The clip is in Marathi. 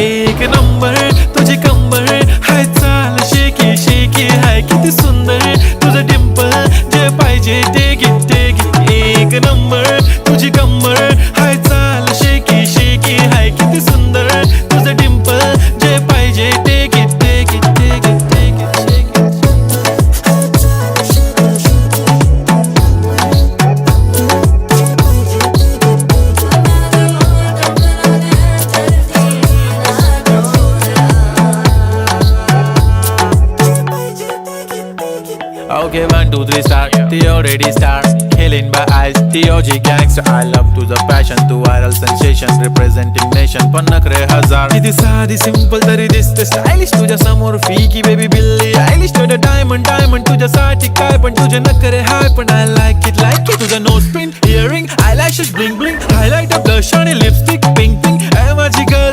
एक नंबर तुझी कंबर हाय चाल शेकी शेकी हाय किती सुंदर तुझं डिंपल जे पाहिजे ते घे एक नंबर तुझी कंबर हाय चाल शेकी शेकी हाय किती सुंदर तुझं डिंपल जे पाहिजे ते घे Okay, 1, 2, 3 start. The already start. Killing by eyes. The OG gangster. I love to the passion, to viral sensation, representing nation. पण नखरे हजार. किती साधी सिंपल तरी दिसते स्टायलिश तुझ्या समोर फीकी बेबी बिल्ली आयलिश तुझं डायमंड डायमंड तुझ्यासाठी काय पण तुझे नखरे हाय पण I like it तुझं nose pin earring eyelashes bling bling highlight blush आणि लिपस्टिक पिंक पिंक माझी गर्ल